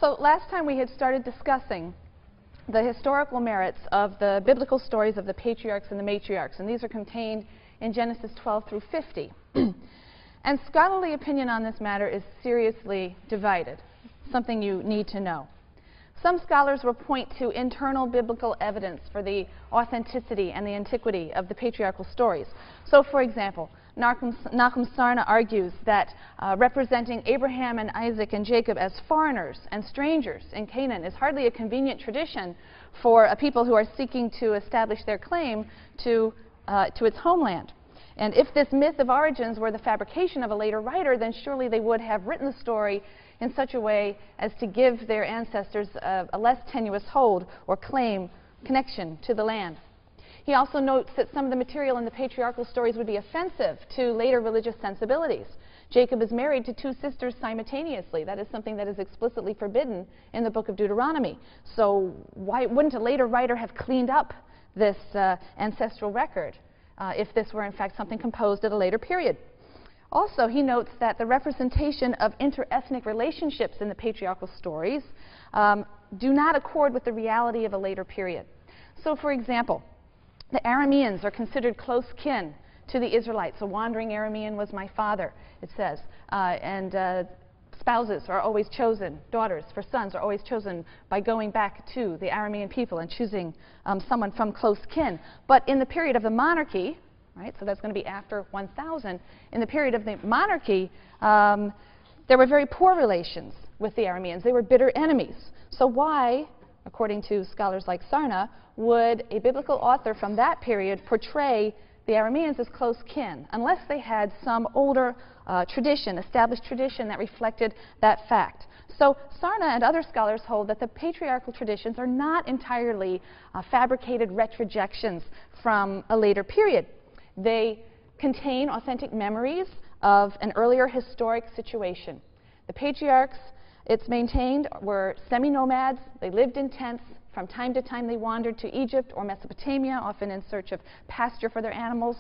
So last time we had started discussing the historical merits of the biblical stories of the patriarchs and the matriarchs, and these are contained in Genesis 12 through 50. And scholarly opinion on this matter is seriously divided, something you need to know. Some scholars will point to internal biblical evidence for the authenticity and the antiquity of the patriarchal stories. So, for example, Nahum Sarna argues that representing Abraham and Isaac and Jacob as foreigners and strangers in Canaan is hardly a convenient tradition for a people who are seeking to establish their claim to its homeland. And if this myth of origins were the fabrication of a later writer, then surely they would have written the story in such a way as to give their ancestors a less tenuous hold or connection to the land. He also notes that some of the material in the patriarchal stories would be offensive to later religious sensibilities. Jacob is married to two sisters simultaneously. That is something that is explicitly forbidden in the book of Deuteronomy. So why wouldn't a later writer have cleaned up this ancestral record if this were in fact something composed at a later period? Also, he notes that the representation of inter-ethnic relationships in the patriarchal stories do not accord with the reality of a later period. So, for example, the Arameans are considered close kin to the Israelites. A wandering Aramean was my father, it says. Spouses are always chosen, daughters for sons are always chosen by going back to the Aramean people and choosing someone from close kin. But in the period of the monarchy, right, so that's going to be after 1000, in the period of the monarchy, there were very poor relations with the Arameans. They were bitter enemies. So why, according to scholars like Sarna, would a biblical author from that period portray the Arameans as close kin, unless they had some older established tradition that reflected that fact? So Sarna and other scholars hold that the patriarchal traditions are not entirely fabricated retrojections from a later period. They contain authentic memories of an earlier historic situation. The patriarchs, it's maintained, were semi-nomads. They lived in tents. From time to time, they wandered to Egypt or Mesopotamia, often in search of pasture for their animals.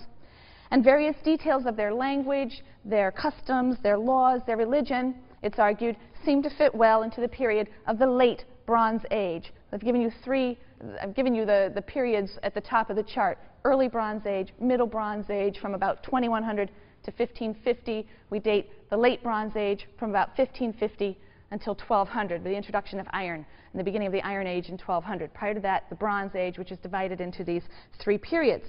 And various details of their language, their customs, their laws, their religion, it's argued, seem to fit well into the period of the late Bronze Age. I've given you the periods at the top of the chart. Early Bronze Age, Middle Bronze Age, from about 2100 to 1550. We date the Late Bronze Age from about 1550 until 1200, the introduction of iron, and the beginning of the Iron Age in 1200. Prior to that, the Bronze Age, which is divided into these three periods.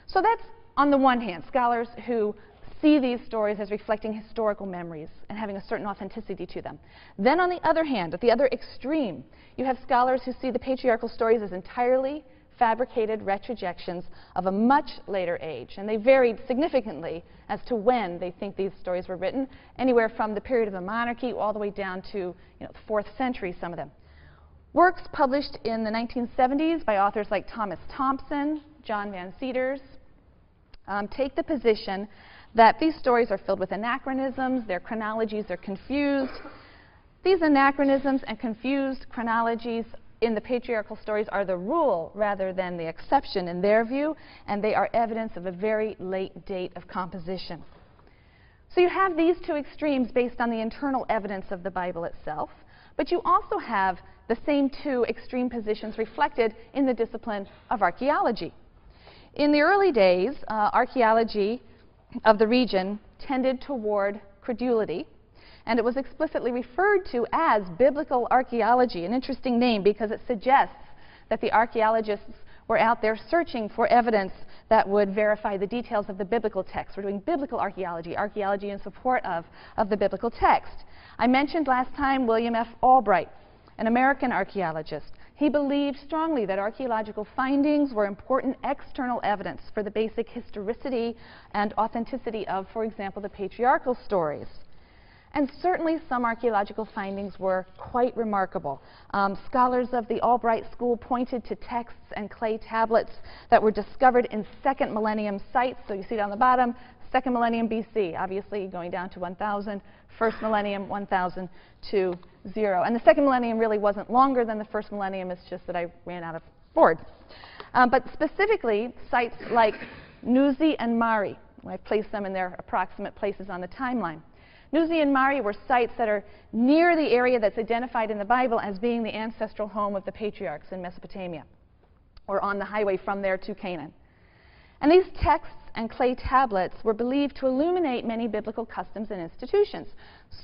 So that's, on the one hand, scholars who see these stories as reflecting historical memories and having a certain authenticity to them. Then, on the other hand, at the other extreme, you have scholars who see the patriarchal stories as entirely fabricated retrojections of a much later age, and they varied significantly as to when they think these stories were written, anywhere from the period of the monarchy all the way down to the 4th century, some of them. Works published in the 1970s by authors like Thomas Thompson, John Van Seters, take the position that these stories are filled with anachronisms, their chronologies are confused. These anachronisms and confused chronologies in the patriarchal stories are the rule rather than the exception in their view, and they are evidence of a very late date of composition. So you have these two extremes based on the internal evidence of the Bible itself, but you also have the same two extreme positions reflected in the discipline of archaeology. In the early days, archaeology of the region tended toward credulity, and it was explicitly referred to as biblical archaeology, an interesting name because it suggests that the archaeologists were out there searching for evidence that would verify the details of the biblical text. We're doing biblical archaeology, archaeology in support of the biblical text. I mentioned last time William F. Albright, an American archaeologist. He believed strongly that archaeological findings were important external evidence for the basic historicity and authenticity of, for example, the patriarchal stories. And certainly some archaeological findings were quite remarkable. Scholars of the Albright school pointed to texts and clay tablets that were discovered in 2nd millennium sites. So you see down the bottom, 2nd millennium BC, obviously going down to 1000, 1st millennium 1000 to 0. And the 2nd millennium really wasn't longer than the 1st millennium, it's just that I ran out of board. But specifically, sites like Nuzi and Mari, I've placed them in their approximate places on the timeline. Nuzi and Mari were sites that are near the area that's identified in the Bible as being the ancestral home of the patriarchs in Mesopotamia, or on the highway from there to Canaan. And these texts and clay tablets were believed to illuminate many biblical customs and institutions.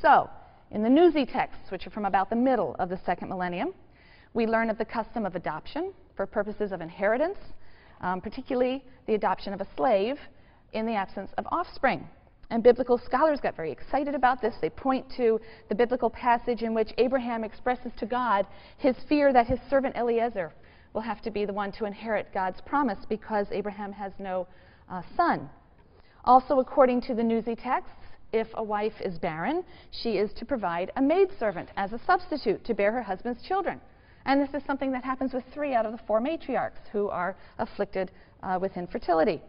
So, in the Nuzi texts, which are from about the middle of the second millennium, we learn of the custom of adoption for purposes of inheritance, particularly the adoption of a slave in the absence of offspring. And biblical scholars got very excited about this. They point to the biblical passage in which Abraham expresses to God his fear that his servant Eliezer will have to be the one to inherit God's promise because Abraham has no son. Also, according to the Nuzi texts, if a wife is barren, she is to provide a maidservant as a substitute to bear her husband's children. And this is something that happens with 3 out of the 4 matriarchs who are afflicted with infertility: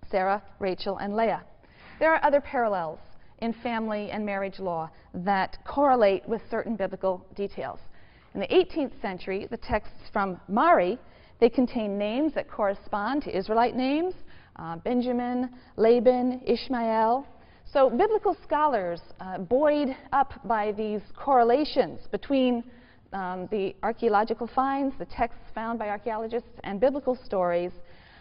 Sarah, Rachel, and Leah. There are other parallels in family and marriage law that correlate with certain biblical details. In the 18th century, the texts from Mari, they contain names that correspond to Israelite names: Benjamin, Laban, Ishmael. So biblical scholars, buoyed up by these correlations between the archaeological finds, the texts found by archaeologists, and biblical stories,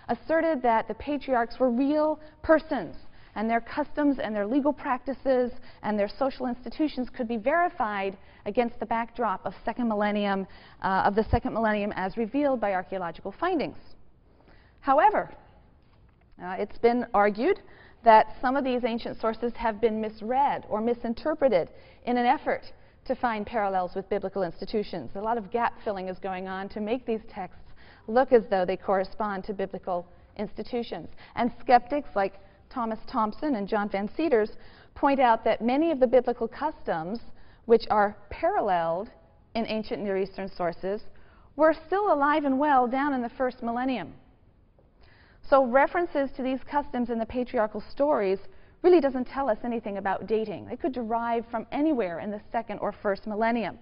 asserted that the patriarchs were real persons, and their customs and their legal practices and their social institutions could be verified against the backdrop of the second millennium as revealed by archaeological findings. However, it's been argued that some of these ancient sources have been misread or misinterpreted in an effort to find parallels with biblical institutions. A lot of gap filling is going on to make these texts look as though they correspond to biblical institutions. And skeptics like Thomas Thompson and John Van Seters point out that many of the biblical customs which are paralleled in ancient Near Eastern sources were still alive and well down in the first millennium. So references to these customs in the patriarchal stories really doesn't tell us anything about dating. They could derive from anywhere in the second or first millennium.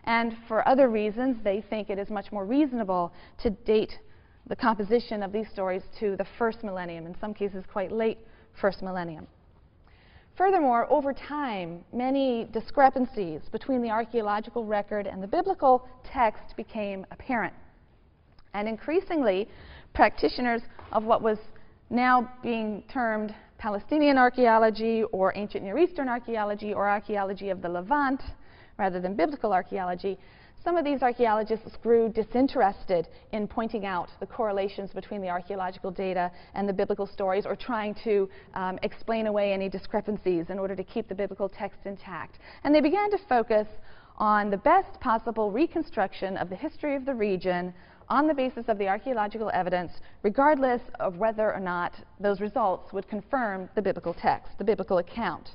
And for other reasons, they think it is much more reasonable to date the composition of these stories to the first millennium, in some cases quite late first millennium. Furthermore, over time, many discrepancies between the archaeological record and the biblical text became apparent. And increasingly, practitioners of what was now being termed Palestinian archaeology or ancient Near Eastern archaeology or archaeology of the Levant rather than biblical archaeology, some of these archaeologists grew disinterested in pointing out the correlations between the archaeological data and the biblical stories, or trying to explain away any discrepancies in order to keep the biblical text intact. And they began to focus on the best possible reconstruction of the history of the region on the basis of the archaeological evidence, regardless of whether or not those results would confirm the biblical text, the biblical account.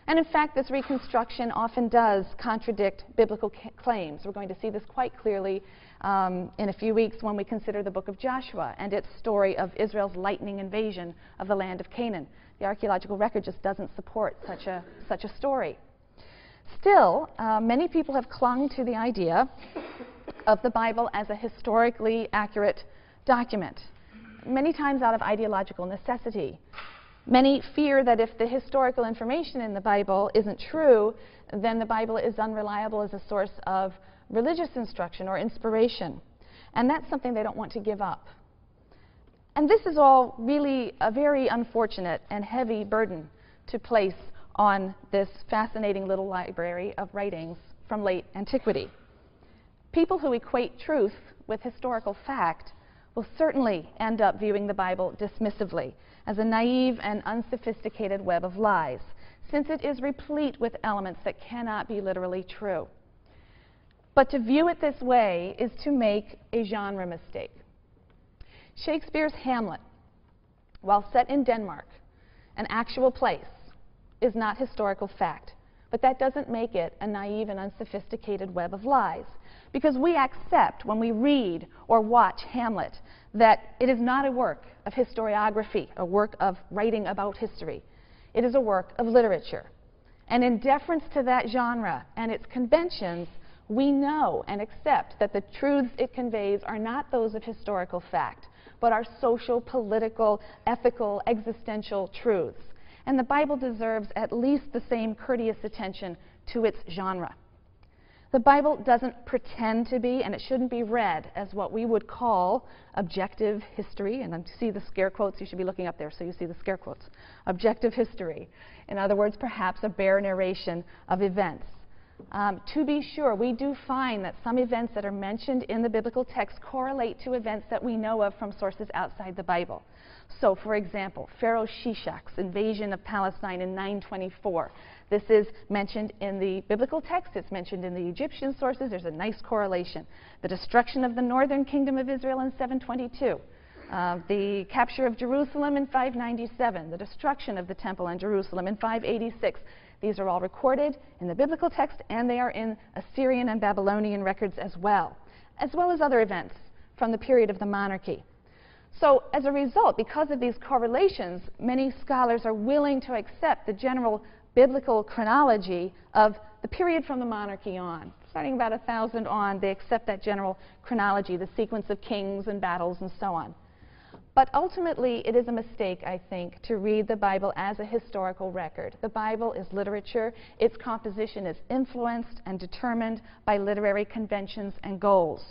And in fact, this reconstruction often does contradict biblical claims. We're going to see this quite clearly in a few weeks when we consider the book of Joshua and its story of Israel's lightning invasion of the land of Canaan. The archaeological record just doesn't support such a story. Still, many people have clung to the idea of the Bible as a historically accurate document, many times out of ideological necessity. Many fear that if the historical information in the Bible isn't true, then the Bible is unreliable as a source of religious instruction or inspiration. And that's something they don't want to give up. And this is all really a very unfortunate and heavy burden to place on this fascinating little library of writings from late antiquity. People who equate truth with historical fact will certainly end up viewing the Bible dismissively as a naive and unsophisticated web of lies, since it is replete with elements that cannot be literally true. But to view it this way is to make a genre mistake. Shakespeare's Hamlet, while set in Denmark, an actual place, is not historical fact. But that doesn't make it a naive and unsophisticated web of lies, because we accept when we read or watch Hamlet that it is not a work of historiography, a work of writing about history. It is a work of literature. And in deference to that genre and its conventions, we know and accept that the truths it conveys are not those of historical fact, but are social, political, ethical, existential truths. and the Bible deserves at least the same courteous attention to its genre. The Bible doesn't pretend to be, and it shouldn't be read as what we would call objective history. And you see the scare quotes. You should be looking up there so you see the scare quotes. Objective history. In other words, perhaps a bare narration of events. To be sure, we do find that some events that are mentioned in the biblical text correlate to events that we know of from sources outside the Bible. So, for example, Pharaoh Shishak's invasion of Palestine in 924. This is mentioned in the biblical text. It's mentioned in the Egyptian sources. There's a nice correlation. The destruction of the northern kingdom of Israel in 722. The capture of Jerusalem in 597. The destruction of the temple in Jerusalem in 586. These are all recorded in the biblical text, and they are in Assyrian and Babylonian records as well as other events from the period of the monarchy. So as a result, because of these correlations, many scholars are willing to accept the general biblical chronology of the period from the monarchy on. Starting about 1000 on, they accept that general chronology, the sequence of kings and battles and so on. But ultimately, it is a mistake, I think, to read the Bible as a historical record. The Bible is literature. Its composition is influenced and determined by literary conventions and goals.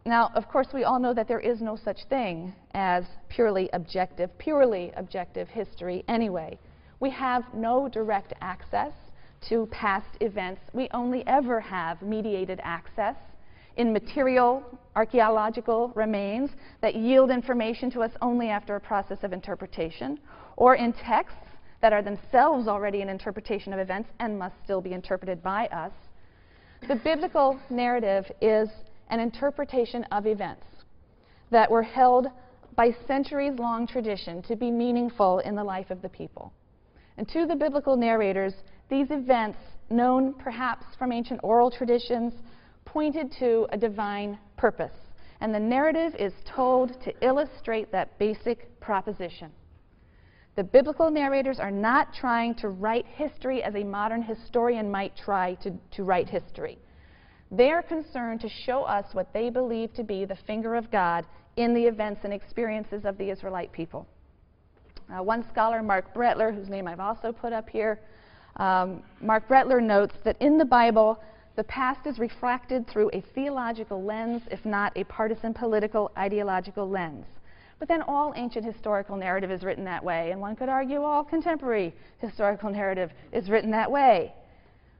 Now, of course, we all know that there is no such thing as purely objective history anyway. We have no direct access to past events. We only ever have mediated access in material archaeological remains that yield information to us only after a process of interpretation, or in texts that are themselves already an interpretation of events and must still be interpreted by us. The biblical narrative is an interpretation of events that were held by centuries-long tradition to be meaningful in the life of the people. And to the biblical narrators, these events, known perhaps from ancient oral traditions, pointed to a divine purpose. And the narrative is told to illustrate that basic proposition. The biblical narrators are not trying to write history as a modern historian might try to write history. They are concerned to show us what they believe to be the finger of God in the events and experiences of the Israelite people. One scholar, Mark Brettler, whose name I've also put up here, Mark Brettler notes that in the Bible, the past is refracted through a theological lens, if not a partisan political ideological lens. But then all ancient historical narrative is written that way, and one could argue all contemporary historical narrative is written that way.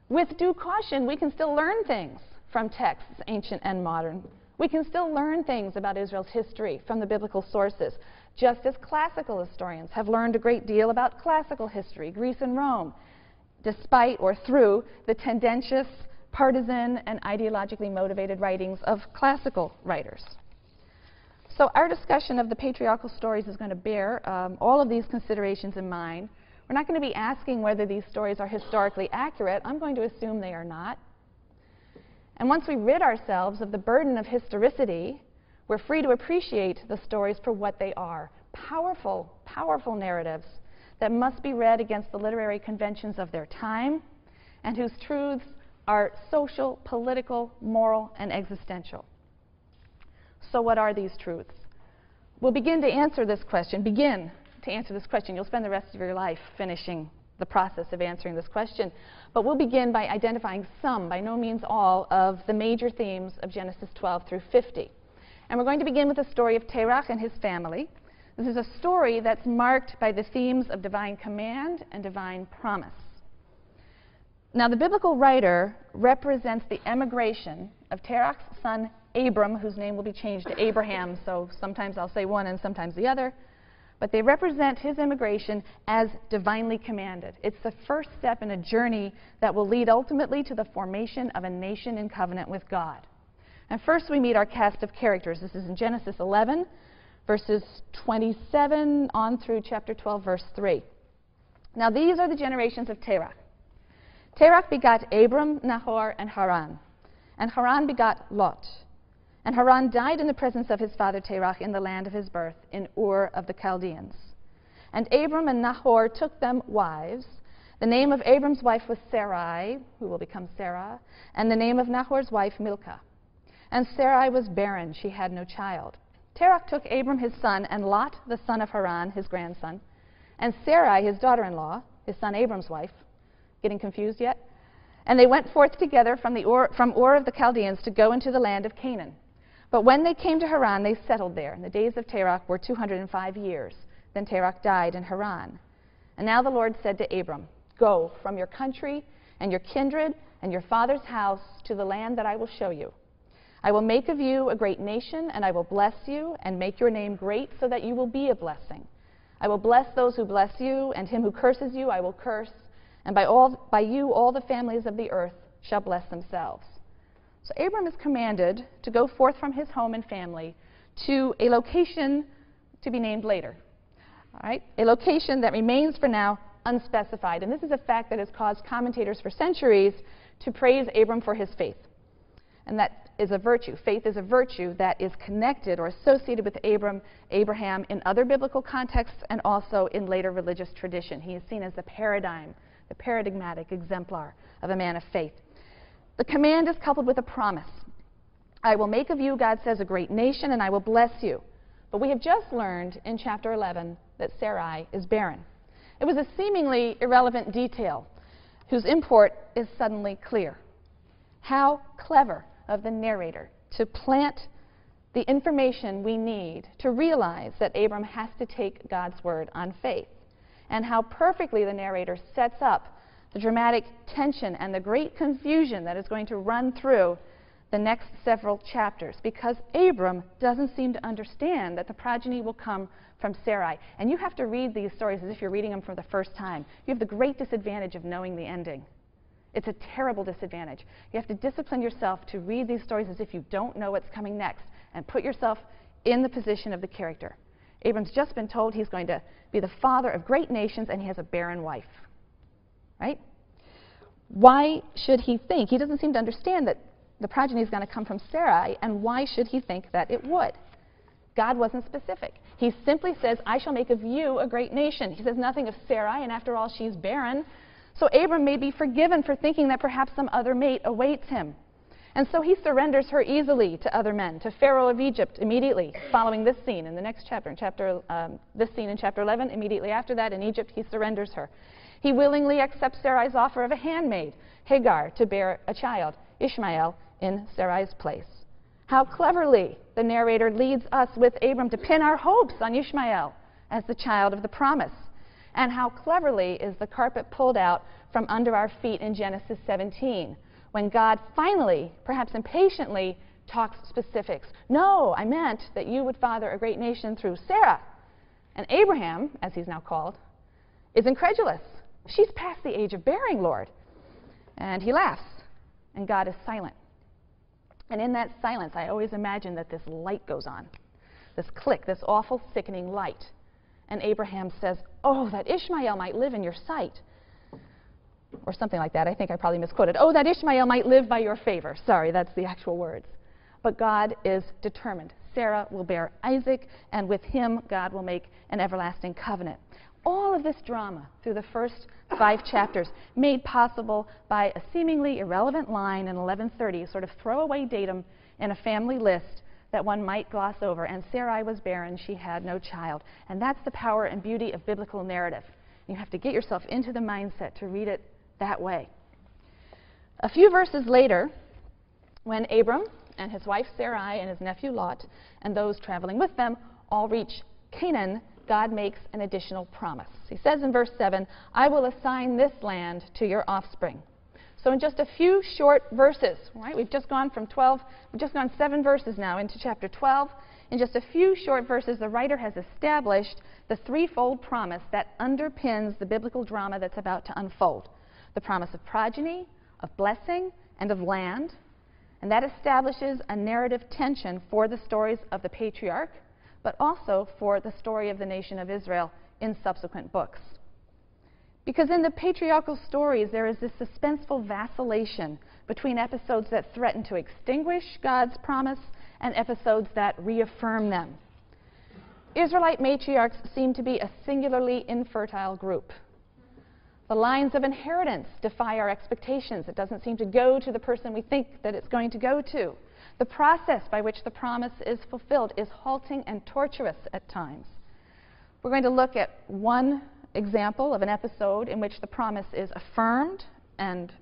With due caution, we can still learn things from texts, ancient and modern. We can still learn things about Israel's history from the biblical sources, just as classical historians have learned a great deal about classical history, Greece and Rome, despite or through the tendentious, partisan, and ideologically motivated writings of classical writers. So our discussion of the patriarchal stories is going to bear all of these considerations in mind. We're not going to be asking whether these stories are historically accurate. I'm going to assume they are not. And once we rid ourselves of the burden of historicity, we're free to appreciate the stories for what they are. Powerful, powerful narratives that must be read against the literary conventions of their time, and whose truths are social, political, moral, and existential. So what are these truths? We'll begin to answer this question. You'll spend the rest of your life finishing the process of answering this question. But we'll begin by identifying some, by no means all, of the major themes of Genesis 12 through 50. And we're going to begin with the story of Terach and his family. This is a story that's marked by the themes of divine command and divine promise. Now, the biblical writer represents the emigration of Terach's son Abram, whose name will be changed to Abraham, so sometimes I'll say one and sometimes the other. But they represent his immigration as divinely commanded. It's the first step in a journey that will lead ultimately to the formation of a nation in covenant with God. And first we meet our cast of characters. This is in Genesis 11, verses 27 on through chapter 12, verse 3. Now these are the generations of Terach. Terach begot Abram, Nahor, and Haran. And Haran begot Lot. And Haran died in the presence of his father Terach in the land of his birth, in Ur of the Chaldeans. And Abram and Nahor took them wives. The name of Abram's wife was Sarai, who will become Sarah, and the name of Nahor's wife Milcah. And Sarai was barren, she had no child. Terach took Abram his son, and Lot, the son of Haran, his grandson, and Sarai, his daughter-in-law, his son Abram's wife. Getting confused yet? And they went forth together from Ur of the Chaldeans to go into the land of Canaan. But when they came to Haran, they settled there. And the days of Terach were 205 years. Then Terach died in Haran. And now the Lord said to Abram, "Go from your country and your kindred and your father's house to the land that I will show you. I will make of you a great nation, and I will bless you and make your name great so that you will be a blessing. I will bless those who bless you, and him who curses you I will curse. And by you all the families of the earth shall bless themselves." So Abram is commanded to go forth from his home and family to a location to be named later. All right? A location that remains for now unspecified. And this is a fact that has caused commentators for centuries to praise Abram for his faith. And that is a virtue. Faith is a virtue that is connected or associated with Abraham in other biblical contexts and also in later religious tradition. He is seen as the paradigmatic exemplar of a man of faith. The command is coupled with a promise. I will make of you, God says, a great nation, and I will bless you. But we have just learned in chapter 11 that Sarai is barren. It was a seemingly irrelevant detail whose import is suddenly clear. How clever of the narrator to plant the information we need to realize that Abram has to take God's word on faith. And how perfectly the narrator sets up the dramatic tension and the great confusion that is going to run through the next several chapters, because Abram doesn't seem to understand that the progeny will come from Sarai. And you have to read these stories as if you're reading them for the first time. You have the great disadvantage of knowing the ending. It's a terrible disadvantage. You have to discipline yourself to read these stories as if you don't know what's coming next and put yourself in the position of the character. Abram's just been told he's going to be the father of great nations, and he has a barren wife. Right? Why should he think? He doesn't seem to understand that the progeny is going to come from Sarai, and why should he think that it would? God wasn't specific. He simply says, I shall make of you a great nation. He says nothing of Sarai, and after all, she's barren. So Abram may be forgiven for thinking that perhaps some other mate awaits him. And so he surrenders her easily to other men, to Pharaoh of Egypt immediately, following this scene in the next chapter. This scene in chapter 11, immediately after that in Egypt, he surrenders her. He willingly accepts Sarai's offer of a handmaid, Hagar, to bear a child, Ishmael, in Sarai's place. How cleverly the narrator leads us with Abram to pin our hopes on Ishmael as the child of the promise. And how cleverly is the carpet pulled out from under our feet in Genesis 17, when God finally, perhaps impatiently, talks specifics. No, I meant that you would father a great nation through Sarah. And Abraham, as he's now called, is incredulous. She's past the age of bearing, Lord. And he laughs, and God is silent. And in that silence, I always imagine that this light goes on, this click, this awful, sickening light. And Abraham says, oh, that Ishmael might live in your sight. Or something like that. I think I probably misquoted. Oh, that Ishmael might live by your favor. Sorry, that's the actual words. But God is determined. Sarah will bear Isaac, and with him, God will make an everlasting covenant. All of this drama through the first 5 chapters, made possible by a seemingly irrelevant line in 1130, a sort of throwaway datum in a family list that one might gloss over. And Sarai was barren, she had no child. And that's the power and beauty of biblical narrative. You have to get yourself into the mindset to read it that way. A few verses later, when Abram and his wife Sarai and his nephew Lot and those traveling with them all reach Canaan, God makes an additional promise. He says in verse 7, I will assign this land to your offspring. So in just a few short verses, right? We've just gone 7 verses now into chapter 12. In just a few short verses, the writer has established the threefold promise that underpins the biblical drama that's about to unfold. The promise of progeny, of blessing, and of land. And that establishes a narrative tension for the stories of the patriarch, but also for the story of the nation of Israel in subsequent books. Because in the patriarchal stories, there is this suspenseful vacillation between episodes that threaten to extinguish God's promise and episodes that reaffirm them. Israelite matriarchs seem to be a singularly infertile group. The lines of inheritance defy our expectations. It doesn't seem to go to the person we think that it's going to go to. The process by which the promise is fulfilled is halting and tortuous at times. We're going to look at one example of an episode in which the promise is affirmed and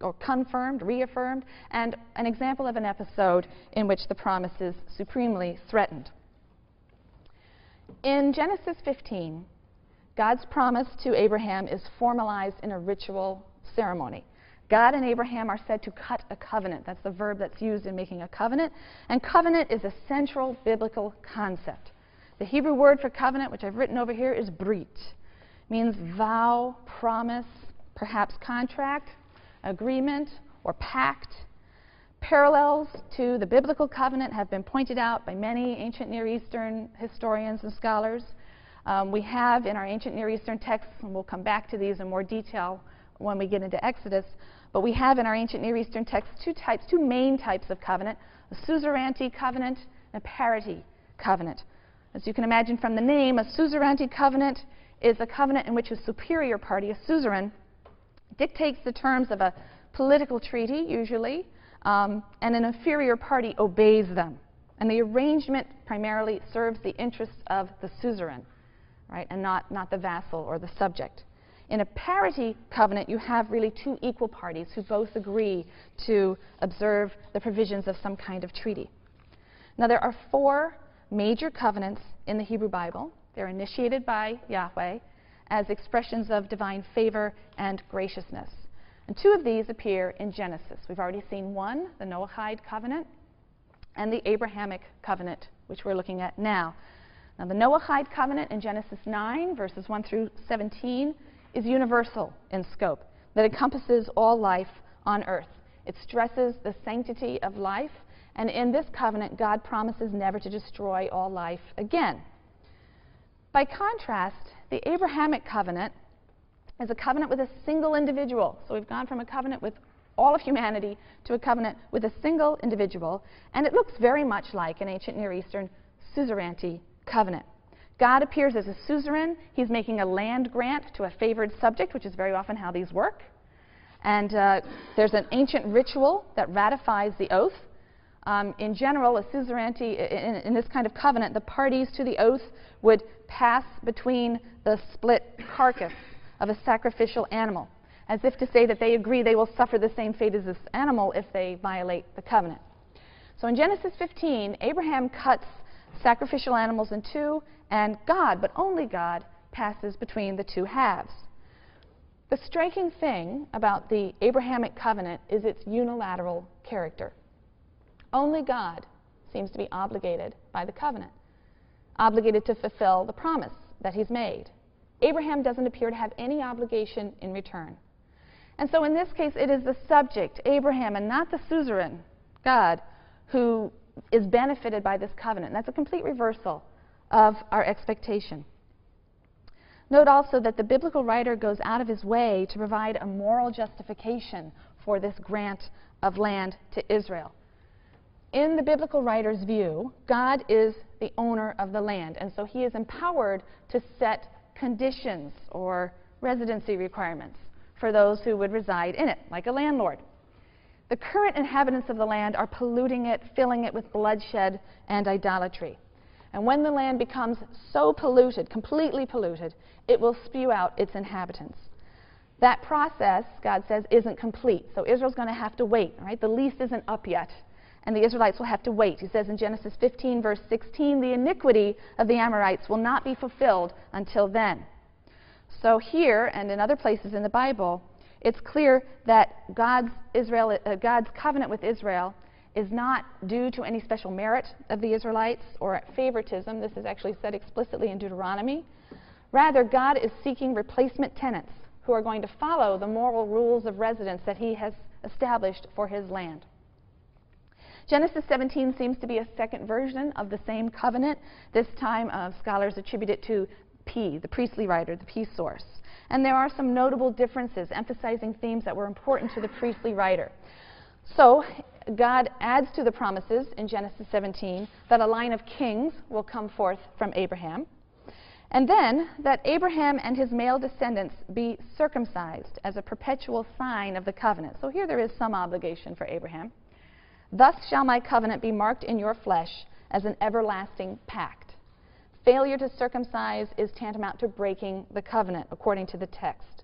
or confirmed, reaffirmed, and an example of an episode in which the promise is supremely threatened. In Genesis 15, God's promise to Abraham is formalized in a ritual ceremony. God and Abraham are said to cut a covenant. That's the verb that's used in making a covenant. And covenant is a central biblical concept. The Hebrew word for covenant, which I've written over here, is brit. It means vow, promise, perhaps contract, agreement, or pact. Parallels to the biblical covenant have been pointed out by many ancient Near Eastern historians and scholars. We have in our ancient Near Eastern texts, and we'll come back to these in more detail when we get into Exodus, but we have in our ancient Near Eastern texts two main types of covenant, a suzerainty covenant and a parity covenant. As you can imagine from the name, a suzerainty covenant is a covenant in which a superior party, a suzerain, dictates the terms of a political treaty, usually, and an inferior party obeys them. And the arrangement primarily serves the interests of the suzerain, right, and not the vassal or the subject. In a parity covenant, you have really two equal parties who both agree to observe the provisions of some kind of treaty. Now, there are 4 major covenants in the Hebrew Bible. They're initiated by Yahweh as expressions of divine favor and graciousness. And 2 of these appear in Genesis. We've already seen one, the Noahide covenant, and the Abrahamic covenant, which we're looking at now. Now, the Noahide covenant in Genesis 9, verses 1 through 17, is universal in scope, that encompasses all life on earth. It stresses the sanctity of life, and in this covenant, God promises never to destroy all life again. By contrast, the Abrahamic covenant is a covenant with a single individual. So we've gone from a covenant with all of humanity to a covenant with a single individual, and it looks very much like an ancient Near Eastern suzerainty covenant. God appears as a suzerain. He's making a land grant to a favored subject, which is very often how these work. And there's an ancient ritual that ratifies the oath. In general, a suzerainty, in this kind of covenant, the parties to the oath would pass between the split carcass of a sacrificial animal, as if to say that they agree they will suffer the same fate as this animal if they violate the covenant. So in Genesis 15, Abraham cuts sacrificial animals in 2, and God, but only God, passes between the 2 halves. The striking thing about the Abrahamic covenant is its unilateral character. Only God seems to be obligated by the covenant, obligated to fulfill the promise that he's made. Abraham doesn't appear to have any obligation in return. And so in this case, it is the subject, Abraham, and not the suzerain, God, who is benefited by this covenant. And that's a complete reversal of our expectation. Note also that the biblical writer goes out of his way to provide a moral justification for this grant of land to Israel. In the biblical writer's view, God is the owner of the land, and so he is empowered to set conditions or residency requirements for those who would reside in it, like a landlord. The current inhabitants of the land are polluting it, filling it with bloodshed and idolatry. And when the land becomes so polluted, completely polluted, it will spew out its inhabitants. That process, God says, isn't complete. So Israel's going to have to wait, right? The lease isn't up yet, and the Israelites will have to wait. He says in Genesis 15, verse 16, the iniquity of the Amorites will not be fulfilled until then. So here, and in other places in the Bible, it's clear that God's covenant with Israel is not due to any special merit of the Israelites or favoritism. This is actually said explicitly in Deuteronomy. Rather, God is seeking replacement tenants who are going to follow the moral rules of residence that he has established for his land. Genesis 17 seems to be a second version of the same covenant. This time, scholars attribute it to P, the priestly writer, the P source. And there are some notable differences emphasizing themes that were important to the priestly writer. So, God adds to the promises in Genesis 17 that a line of kings will come forth from Abraham, and then that Abraham and his male descendants be circumcised as a perpetual sign of the covenant. So here there is some obligation for Abraham. Thus shall my covenant be marked in your flesh as an everlasting pact. failure to circumcise is tantamount to breaking the covenant, according to the text.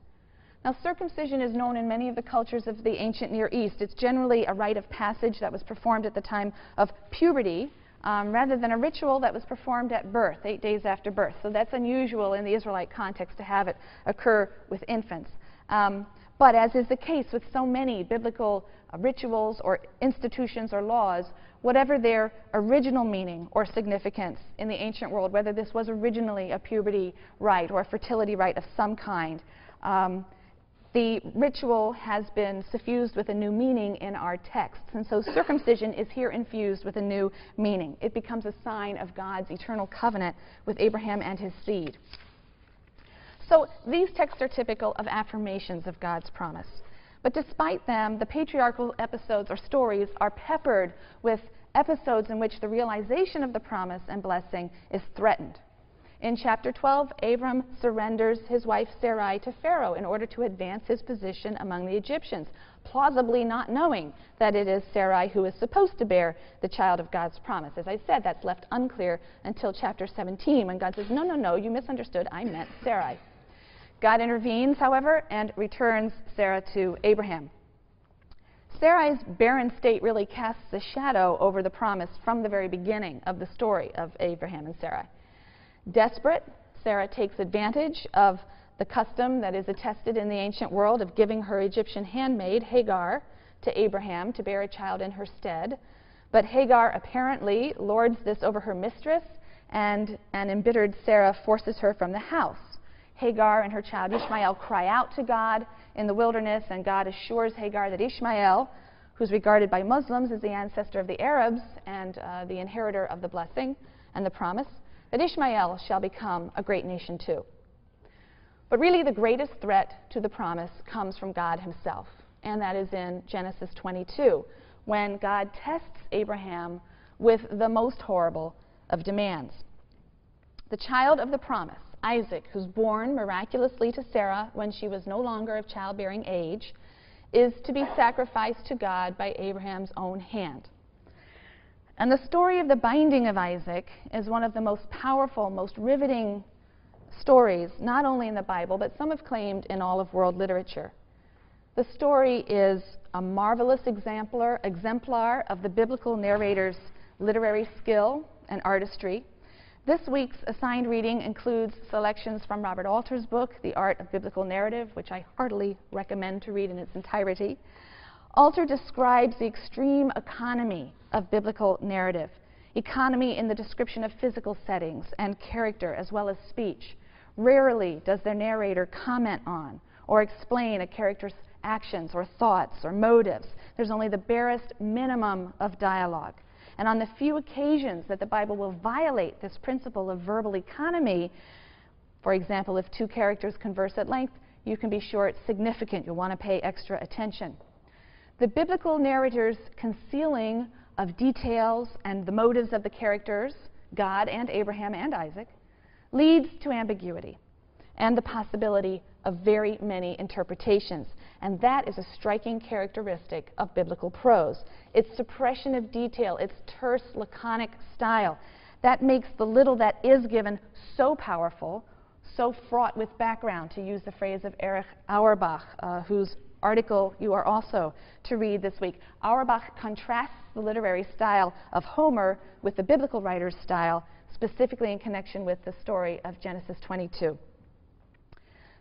Now, circumcision is known in many of the cultures of the ancient Near East. It's generally a rite of passage that was performed at the time of puberty, rather than a ritual that was performed at birth, 8 days after birth. So that's unusual in the Israelite context to have it occur with infants. But as is the case with so many biblical rituals or institutions or laws, whatever their original meaning or significance in the ancient world, whether this was originally a puberty rite or a fertility rite of some kind, the ritual has been suffused with a new meaning in our texts. And so circumcision is here infused with a new meaning. It becomes a sign of God's eternal covenant with Abraham and his seed. So these texts are typical of affirmations of God's promise. But despite them, the patriarchal episodes or stories are peppered with episodes in which the realization of the promise and blessing is threatened. In chapter 12, Abram surrenders his wife Sarai to Pharaoh in order to advance his position among the Egyptians, plausibly not knowing that it is Sarai who is supposed to bear the child of God's promise. As I said, that's left unclear until chapter 17, when God says, no, no, no, you misunderstood, I meant Sarai. God intervenes, however, and returns Sarah to Abraham. Sarai's barren state really casts a shadow over the promise from the very beginning of the story of Abraham and Sarai. Desperate, Sarah takes advantage of the custom that is attested in the ancient world of giving her Egyptian handmaid, Hagar, to Abraham to bear a child in her stead. But Hagar apparently lords this over her mistress, and an embittered Sarah forces her from the house. Hagar and her child Ishmael cry out to God in the wilderness, and God assures Hagar that Ishmael, who's regarded by Muslims as the ancestor of the Arabs and the inheritor of the blessing and the promise, that Ishmael shall become a great nation too. But really the greatest threat to the promise comes from God himself, and that is in Genesis 22, when God tests Abraham with the most horrible of demands. The child of the promise, Isaac, who's born miraculously to Sarah when she was no longer of childbearing age, is to be sacrificed to God by Abraham's own hand. And the story of the binding of Isaac is one of the most powerful, most riveting stories, not only in the Bible, but some have claimed in all of world literature. The story is a marvelous exemplar of the biblical narrator's literary skill and artistry. This week's assigned reading includes selections from Robert Alter's book, The Art of Biblical Narrative, which I heartily recommend to read in its entirety. Alter describes the extreme economy of biblical narrative, economy in the description of physical settings and character as well as speech. Rarely does the narrator comment on or explain a character's actions or thoughts or motives. There's only the barest minimum of dialogue. And on the few occasions that the Bible will violate this principle of verbal economy, for example, if two characters converse at length, you can be sure it's significant. You'll want to pay extra attention. The biblical narrator's concealing of details and the motives of the characters, God and Abraham and Isaac, leads to ambiguity and the possibility of very many interpretations. And that is a striking characteristic of biblical prose. Its suppression of detail, its terse, laconic style, that makes the little that is given so powerful, so fraught with background, to use the phrase of Erich Auerbach, whose article you are also to read this week. Auerbach contrasts the literary style of Homer with the biblical writer's style, specifically in connection with the story of Genesis 22.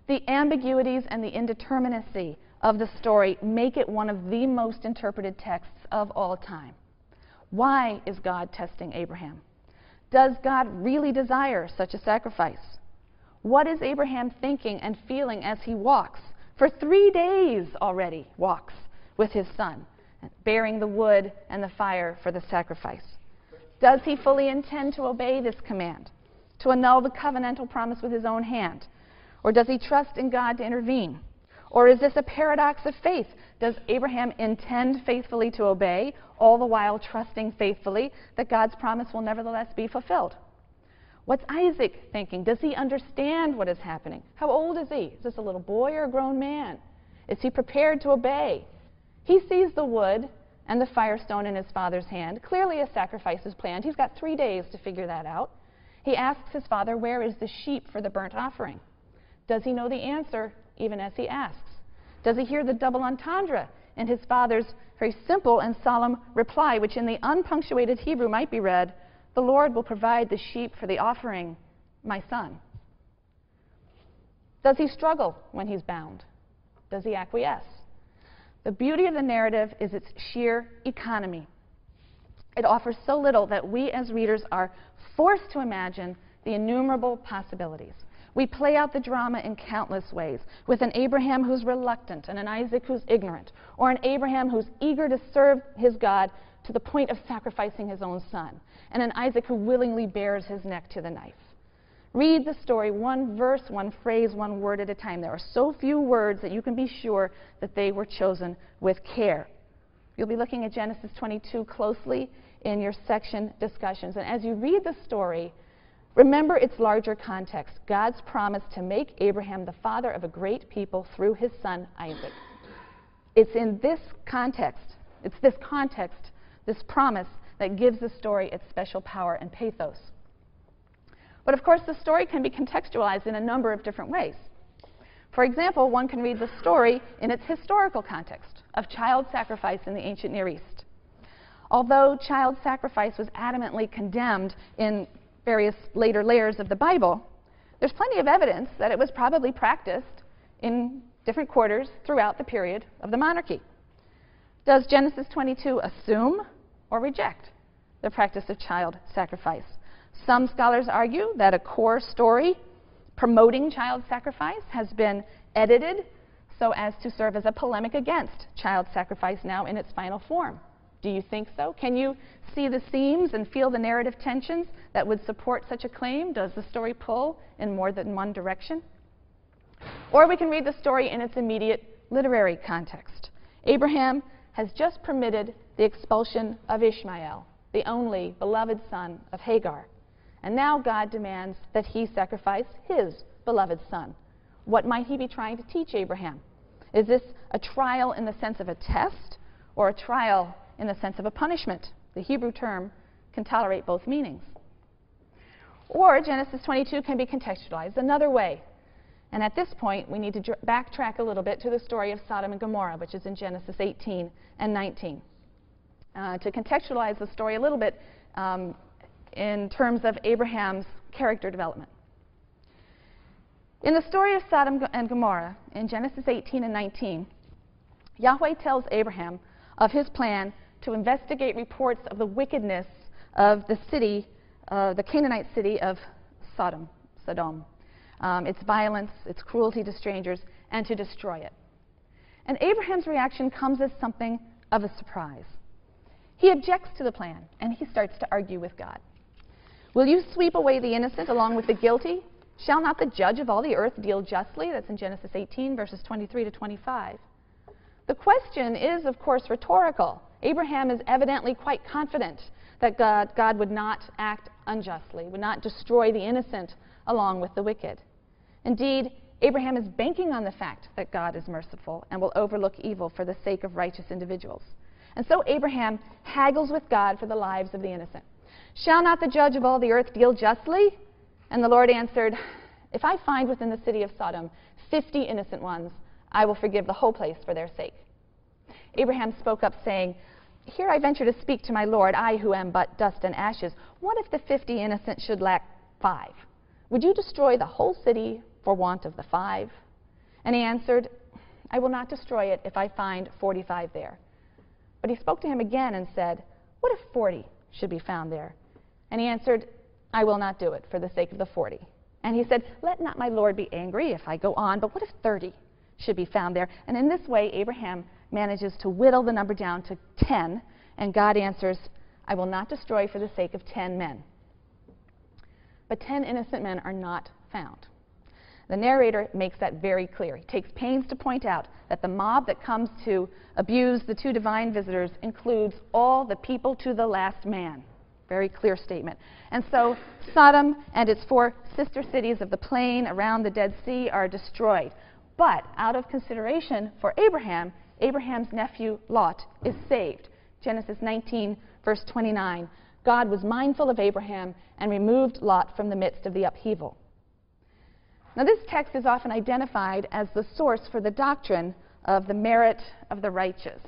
The ambiguities and the indeterminacy of the story make it one of the most interpreted texts of all time. Why is God testing Abraham? Does God really desire such a sacrifice? What is Abraham thinking and feeling as he walks? For 3 days already walks with his son, bearing the wood and the fire for the sacrifice. Does he fully intend to obey this command, to annul the covenantal promise with his own hand? Or does he trust in God to intervene? Or is this a paradox of faith? Does Abraham intend faithfully to obey, all the while trusting faithfully that God's promise will nevertheless be fulfilled? What's Isaac thinking? Does he understand what is happening? How old is he? Is this a little boy or a grown man? Is he prepared to obey? He sees the wood and the firestone in his father's hand. Clearly a sacrifice is planned. He's got 3 days to figure that out. He asks his father, where is the sheep for the burnt offering? Does he know the answer even as he asks? Does he hear the double entendre in his father's very simple and solemn reply, which in the unpunctuated Hebrew might be read, the Lord will provide the sheep for the offering, my son? Does he struggle when he's bound? Does he acquiesce? The beauty of the narrative is its sheer economy. It offers so little that we as readers are forced to imagine the innumerable possibilities. We play out the drama in countless ways, with an Abraham who's reluctant and an Isaac who's ignorant, or an Abraham who's eager to serve his God to the point of sacrificing his own son, and an Isaac who willingly bares his neck to the knife. Read the story one verse, one phrase, one word at a time. There are so few words that you can be sure that they were chosen with care. You'll be looking at Genesis 22 closely in your section discussions. And as you read the story, remember its larger context, God's promise to make Abraham the father of a great people through his son Isaac. It's in this context, this promise, that gives the story its special power and pathos. But of course, the story can be contextualized in a number of different ways. For example, one can read the story in its historical context of child sacrifice in the ancient Near East. Although child sacrifice was adamantly condemned in various later layers of the Bible, there's plenty of evidence that it was probably practiced in different quarters throughout the period of the monarchy. Does Genesis 22 assume or reject the practice of child sacrifice? Some scholars argue that a core story promoting child sacrifice has been edited so as to serve as a polemic against child sacrifice now in its final form. Do you think so? Can you see the themes and feel the narrative tensions that would support such a claim? Does the story pull in more than one direction? Or we can read the story in its immediate literary context. Abraham has just permitted the expulsion of Ishmael, the only beloved son of Hagar. And now God demands that he sacrifice his beloved son. What might he be trying to teach Abraham? Is this a trial in the sense of a test, or a trial in the sense of a punishment? The Hebrew term can tolerate both meanings. Or Genesis 22 can be contextualized another way. And at this point, we need to backtrack a little bit to the story of Sodom and Gomorrah, which is in Genesis 18 and 19. To contextualize the story a little bit in terms of Abraham's character development. In the story of Sodom and Gomorrah, in Genesis 18 and 19, Yahweh tells Abraham of his plan to investigate reports of the wickedness of the city, the Canaanite city of Sodom, its violence, its cruelty to strangers, and to destroy it. And Abraham's reaction comes as something of a surprise. He objects to the plan, and he starts to argue with God. Will you sweep away the innocent along with the guilty? Shall not the judge of all the earth deal justly? That's in Genesis 18, verses 23 to 25. The question is, of course, rhetorical. Abraham is evidently quite confident that God would not act unjustly, would not destroy the innocent along with the wicked. Indeed, Abraham is banking on the fact that God is merciful and will overlook evil for the sake of righteous individuals. And so Abraham haggles with God for the lives of the innocent. Shall not the judge of all the earth deal justly? And the Lord answered, if I find within the city of Sodom 50 innocent ones, I will forgive the whole place for their sake. Abraham spoke up, saying, here I venture to speak to my Lord, I who am but dust and ashes. What if the 50 innocent should lack 5? Would you destroy the whole city for want of the 5? And he answered, I will not destroy it if I find 45 there. But he spoke to him again and said, what if 40 should be found there? And he answered, I will not do it for the sake of the 40. And he said, let not my Lord be angry if I go on, but what if 30 should be found there? And in this way, Abraham manages to whittle the number down to 10, and God answers, I will not destroy for the sake of 10 men. But 10 innocent men are not found. The narrator makes that very clear. He takes pains to point out that the mob that comes to abuse the two divine visitors includes all the people to the last man. Very clear statement. And so Sodom and its 4 sister cities of the plain around the Dead Sea are destroyed. But out of consideration for Abraham, Abraham's nephew Lot is saved. Genesis 19, verse 29. God was mindful of Abraham and removed Lot from the midst of the upheaval. Now, this text is often identified as the source for the doctrine of the merit of the righteous.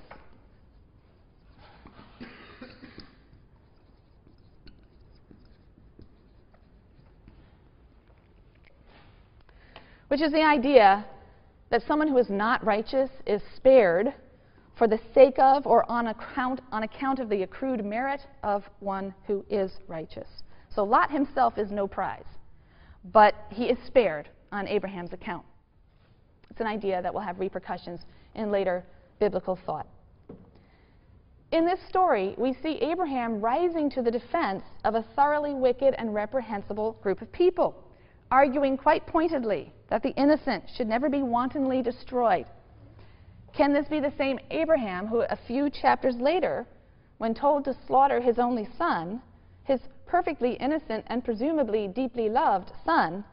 Which is the idea that someone who is not righteous is spared for the sake of or on account of the accrued merit of one who is righteous. So Lot himself is no prize, but he is spared on Abraham's account. It's an idea that will have repercussions in later biblical thought. In this story, we see Abraham rising to the defense of a thoroughly wicked and reprehensible group of people, arguing quite pointedly that the innocent should never be wantonly destroyed. Can this be the same Abraham who, a few chapters later, when told to slaughter his only son, his perfectly innocent and presumably deeply loved son,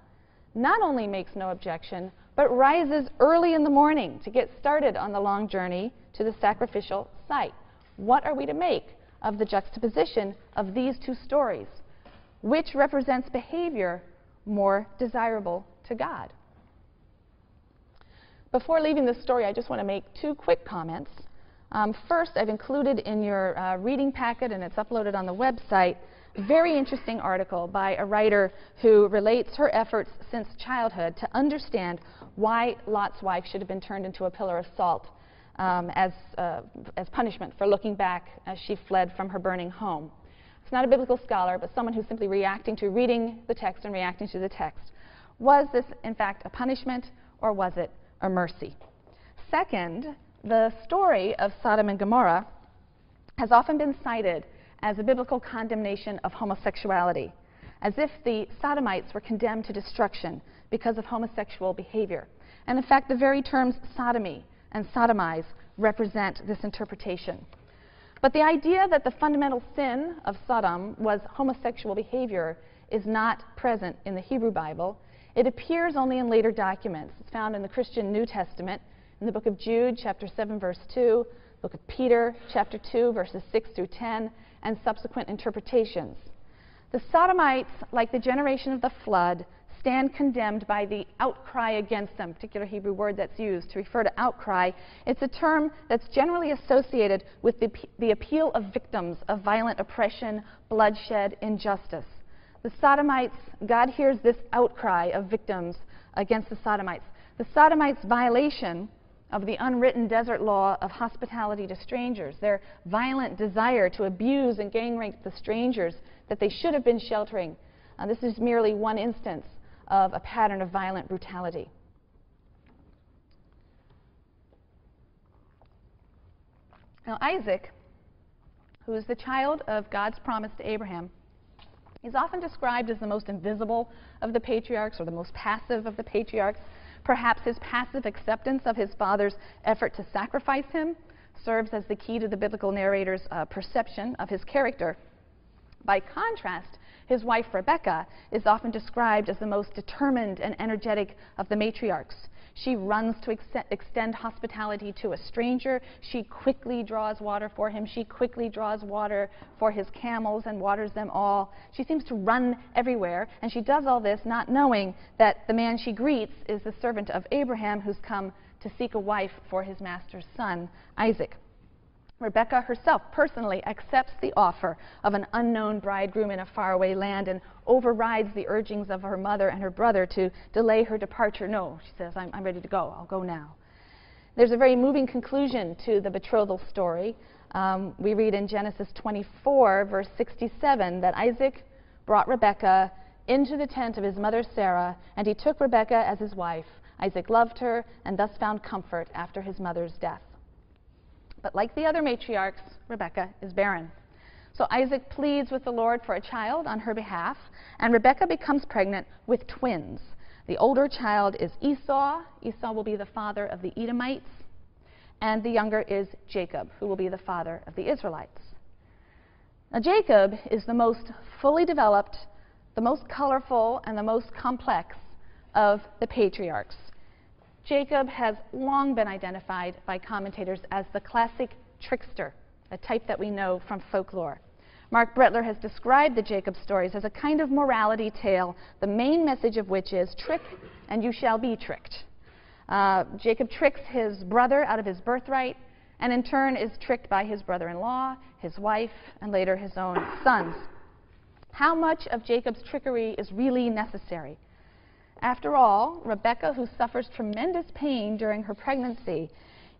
not only makes no objection, but rises early in the morning to get started on the long journey to the sacrificial site? What are we to make of the juxtaposition of these two stories? Which represents behavior more desirable to God? Before leaving this story, I just want to make two quick comments. First, I've included in your reading packet, and it's uploaded on the website, a very interesting article by a writer who relates her efforts since childhood to understand why Lot's wife should have been turned into a pillar of salt as punishment for looking back as she fled from her burning home. It's not a biblical scholar, but someone who's simply reading the text and reacting to the text. Was this, in fact, a punishment, or was it a mercy? Second, the story of Sodom and Gomorrah has often been cited as a biblical condemnation of homosexuality, as if the Sodomites were condemned to destruction because of homosexual behavior. And in fact, the very terms sodomy and sodomize represent this interpretation. But the idea that the fundamental sin of Sodom was homosexual behavior is not present in the Hebrew Bible. It appears only in later documents. It's found in the Christian New Testament, in the book of Jude, chapter 7, verse 2, book of Peter, chapter 2, verses 6 through 10, and subsequent interpretations. The Sodomites, like the generation of the flood, stand condemned by the outcry against them, particular Hebrew word that's used to refer to outcry. It's a term that's generally associated with the appeal of victims of violent oppression, bloodshed, injustice. The Sodomites, God hears this outcry of victims against the Sodomites. The Sodomites' violation of the unwritten desert law of hospitality to strangers, their violent desire to abuse and gang rape the strangers that they should have been sheltering. This is merely one instance of a pattern of violent brutality. Now, Isaac, who is the child of God's promise to Abraham, is often described as the most invisible of the patriarchs, or the most passive of the patriarchs. Perhaps his passive acceptance of his father's effort to sacrifice him serves as the key to the biblical narrator's perception of his character. By contrast, his wife Rebekah is often described as the most determined and energetic of the matriarchs. She runs to extend hospitality to a stranger. She quickly draws water for him. She quickly draws water for his camels and waters them all. She seems to run everywhere, and she does all this not knowing that the man she greets is the servant of Abraham who's come to seek a wife for his master's son, Isaac. Rebekah herself personally accepts the offer of an unknown bridegroom in a faraway land and overrides the urgings of her mother and her brother to delay her departure. No, she says, I'm ready to go. I'll go now. There's a very moving conclusion to the betrothal story. We read in Genesis 24, verse 67, that Isaac brought Rebekah into the tent of his mother Sarah, and he took Rebekah as his wife. Isaac loved her and thus found comfort after his mother's death. But like the other matriarchs, Rebekah is barren. So Isaac pleads with the Lord for a child on her behalf, and Rebekah becomes pregnant with twins. The older child is Esau. Esau will be the father of the Edomites, and the younger is Jacob, who will be the father of the Israelites. Now, Jacob is the most fully developed, the most colorful, and the most complex of the patriarchs. Jacob has long been identified by commentators as the classic trickster, a type that we know from folklore. Mark Brettler has described the Jacob stories as a kind of morality tale, the main message of which is trick and you shall be tricked. Jacob tricks his brother out of his birthright, and in turn is tricked by his brother-in-law, his wife, and later his own sons. How much of Jacob's trickery is really necessary? After all, Rebekah, who suffers tremendous pain during her pregnancy,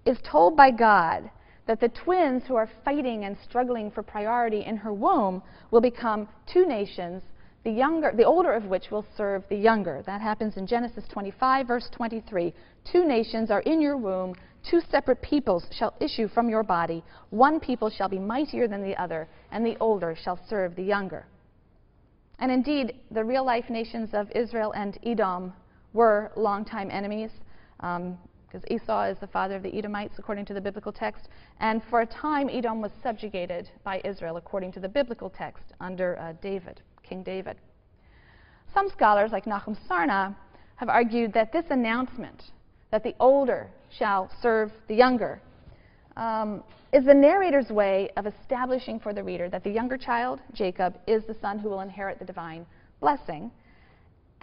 is told by God that the twins who are fighting and struggling for priority in her womb will become two nations, the older of which will serve the younger. That happens in Genesis 25, verse 23. 2 nations are in your womb, 2 separate peoples shall issue from your body. 1 people shall be mightier than the other, and the older shall serve the younger. And indeed, the real-life nations of Israel and Edom were longtime enemies, because Esau is the father of the Edomites, according to the biblical text. And for a time, Edom was subjugated by Israel, according to the biblical text, under King David. Some scholars, like Nahum Sarna, have argued that this announcement, that the older shall serve the younger, is the narrator's way of establishing for the reader that the younger child, Jacob, is the son who will inherit the divine blessing,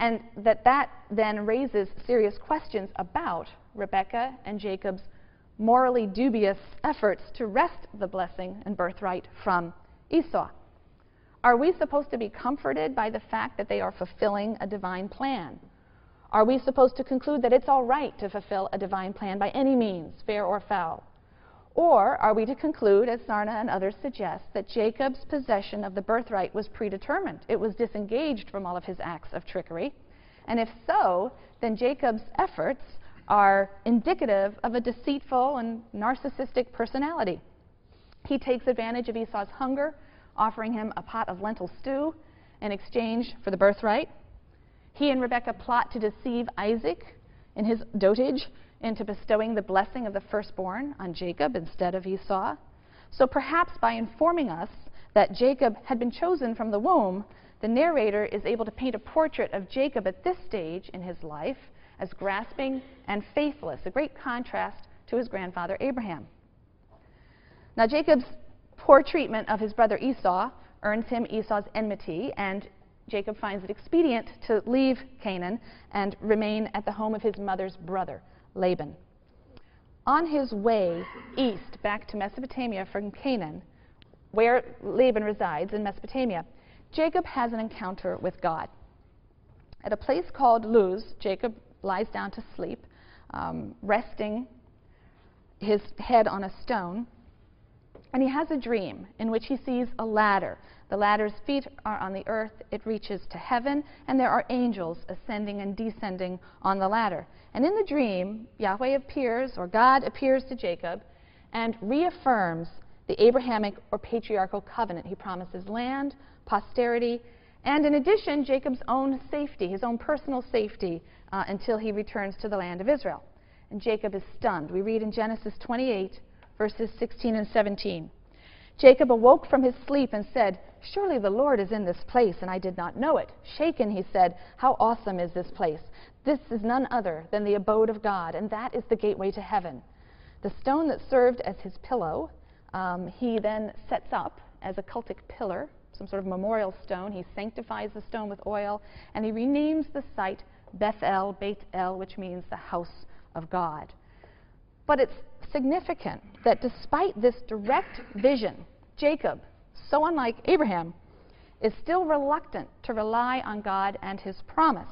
and that then raises serious questions about Rebekah and Jacob's morally dubious efforts to wrest the blessing and birthright from Esau. Are we supposed to be comforted by the fact that they are fulfilling a divine plan? Are we supposed to conclude that it's all right to fulfill a divine plan by any means, fair or foul? Or are we to conclude, as Sarna and others suggest, that Jacob's possession of the birthright was predetermined? It was disengaged from all of his acts of trickery. And if so, then Jacob's efforts are indicative of a deceitful and narcissistic personality. He takes advantage of Esau's hunger, offering him a pot of lentil stew in exchange for the birthright. He and Rebekah plot to deceive Isaac in his dotage into bestowing the blessing of the firstborn on Jacob instead of Esau. So perhaps by informing us that Jacob had been chosen from the womb, the narrator is able to paint a portrait of Jacob at this stage in his life as grasping and faithless, a great contrast to his grandfather Abraham. Now, Jacob's poor treatment of his brother Esau earns him Esau's enmity, and Jacob finds it expedient to leave Canaan and remain at the home of his mother's brother, Laban. On his way east back to Mesopotamia from Canaan, where Laban resides in Mesopotamia, Jacob has an encounter with God. At a place called Luz, Jacob lies down to sleep, resting his head on a stone, and he has a dream in which he sees a ladder. The ladder's feet are on the earth, it reaches to heaven, and there are angels ascending and descending on the ladder. And in the dream, Yahweh appears, or God appears to Jacob, and reaffirms the Abrahamic or patriarchal covenant. He promises land, posterity, and in addition, Jacob's own safety, his own personal safety, until he returns to the land of Israel. And Jacob is stunned. We read in Genesis 28, verses 16 and 17. Jacob awoke from his sleep and said, "Surely the Lord is in this place, and I did not know it." Shaken, he said, "How awesome is this place! This is none other than the abode of God, and that is the gateway to heaven." The stone that served as his pillow, he then sets up as a cultic pillar, some sort of memorial stone. He sanctifies the stone with oil, and he renames the site Beth-El, Beit-El, which means the house of God. But it's significant that despite this direct vision, Jacob, so unlike Abraham, is still reluctant to rely on God and his promise.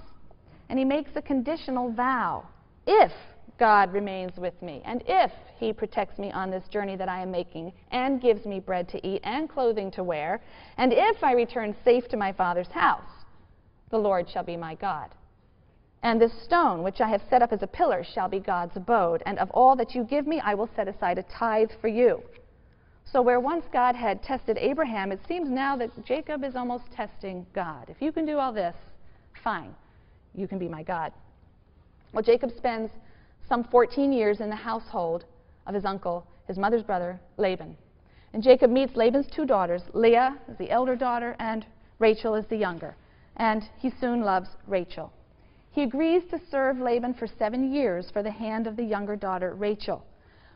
And he makes a conditional vow: if God remains with me, and if he protects me on this journey that I am making, and gives me bread to eat and clothing to wear, and if I return safe to my father's house, the Lord shall be my God. And this stone, which I have set up as a pillar, shall be God's abode, and of all that you give me, I will set aside a tithe for you. So where once God had tested Abraham, it seems now that Jacob is almost testing God. If you can do all this, fine, you can be my God. Well, Jacob spends some 14 years in the household of his uncle, his mother's brother, Laban. And Jacob meets Laban's 2 daughters. Leah is the elder daughter, and Rachel is the younger. And he soon loves Rachel. He agrees to serve Laban for 7 years for the hand of the younger daughter, Rachel.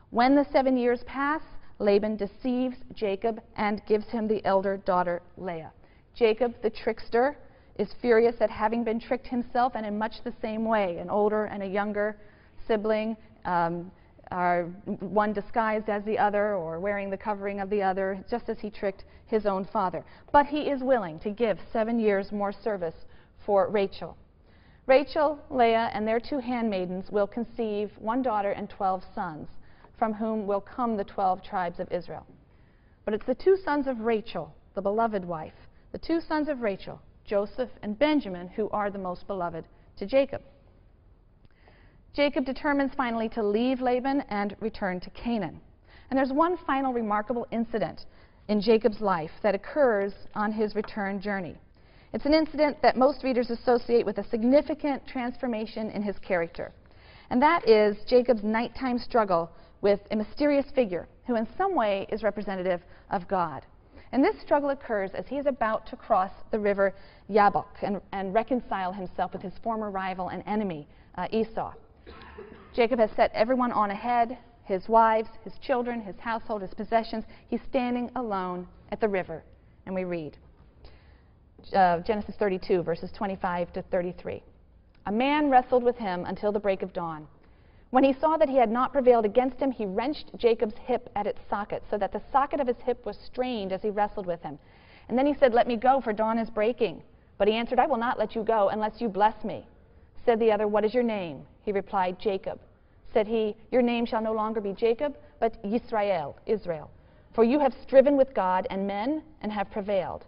When the 7 years pass, Laban deceives Jacob and gives him the elder daughter Leah. Jacob, the trickster, is furious at having been tricked himself, and in much the same way, an older and a younger sibling are one disguised as the other or wearing the covering of the other, just as he tricked his own father. But he is willing to give 7 years more service for Rachel. Rachel, Leah, and their 2 handmaidens will conceive 1 daughter and 12 sons, from whom will come the 12 tribes of Israel. But it's the 2 sons of Rachel, the beloved wife, the 2 sons of Rachel, Joseph and Benjamin, who are the most beloved to Jacob. Jacob determines finally to leave Laban and return to Canaan. And there's one final remarkable incident in Jacob's life that occurs on his return journey. It's an incident that most readers associate with a significant transformation in his character. And that is Jacob's nighttime struggle with a mysterious figure who in some way is representative of God. And this struggle occurs as he is about to cross the river Jabbok and reconcile himself with his former rival and enemy, Esau. Jacob has set everyone on ahead, his wives, his children, his household, his possessions. He's standing alone at the river. And we read Genesis 32, verses 25 to 33. A man wrestled with him until the break of dawn. When he saw that he had not prevailed against him, he wrenched Jacob's hip at its socket, so that the socket of his hip was strained as he wrestled with him. And then he said, "Let me go, for dawn is breaking." But he answered, "I will not let you go unless you bless me." Said the other, "What is your name?" He replied, "Jacob." Said he, "Your name shall no longer be Jacob, but Yisrael, Israel. For you have striven with God and men and have prevailed."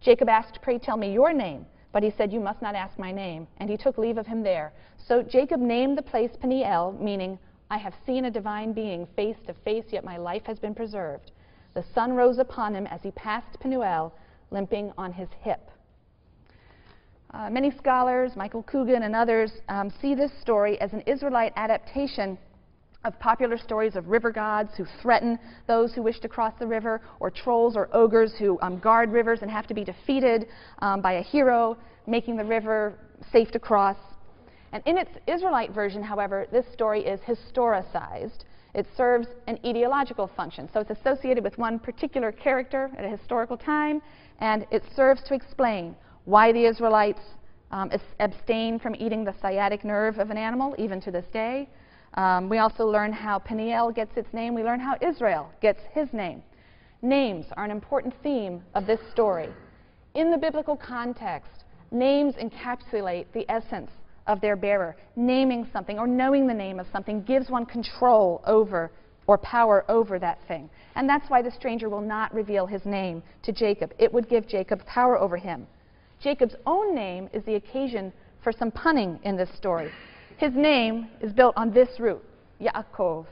Jacob asked, "Pray tell me your name." But he said, "You must not ask my name." And he took leave of him there. So Jacob named the place Peniel, meaning, "I have seen a divine being face to face, yet my life has been preserved." The sun rose upon him as he passed Peniel, limping on his hip. Many scholars, Michael Coogan and others, see this story as an Israelite adaptation of popular stories of river gods who threaten those who wish to cross the river, or trolls or ogres who guard rivers and have to be defeated by a hero, making the river safe to cross. And in its Israelite version, however, this story is historicized. It serves an ideological function. So it's associated with one particular character at a historical time, and it serves to explain why the Israelites abstain from eating the sciatic nerve of an animal, even to this day. We also learn how Peniel gets its name. We learn how Israel gets his name. Names are an important theme of this story. In the biblical context, names encapsulate the essence of their bearer. Naming something or knowing the name of something gives one control over or power over that thing. And that's why the stranger will not reveal his name to Jacob. It would give Jacob power over him. Jacob's own name is the occasion for some punning in this story. His name is built on this root, Yaakov.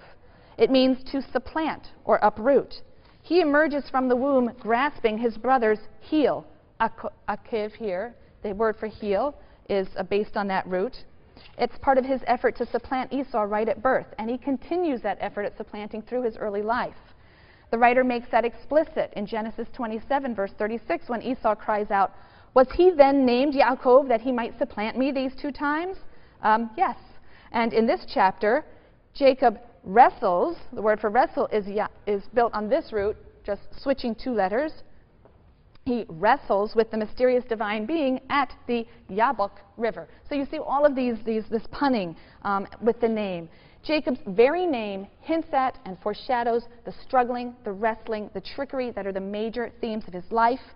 It means to supplant or uproot. He emerges from the womb grasping his brother's heel. Akiv here, the word for heel, is based on that root. It's part of his effort to supplant Esau right at birth, and he continues that effort at supplanting through his early life. The writer makes that explicit in Genesis 27, verse 36, when Esau cries out, "Was he then named Yaakov that he might supplant me these 2 times? Yes. And in this chapter, Jacob wrestles. The word for wrestle is built on this root, just switching 2 letters. He wrestles with the mysterious divine being at the Jabbok River. So you see all of this punning with the name. Jacob's very name hints at and foreshadows the struggling, the wrestling, the trickery that are the major themes of his life.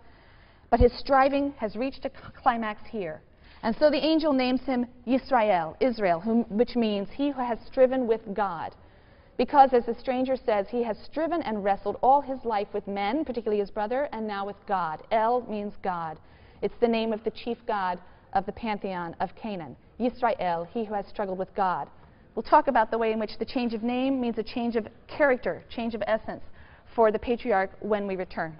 But his striving has reached a climax here. And so the angel names him Yisrael, Israel, which means he who has striven with God. Because, as the stranger says, he has striven and wrestled all his life with men, particularly his brother, and now with God. El means God. It's the name of the chief god of the pantheon of Canaan. Yisrael, he who has struggled with God. We'll talk about the way in which the change of name means a change of character, change of essence for the patriarch when we return.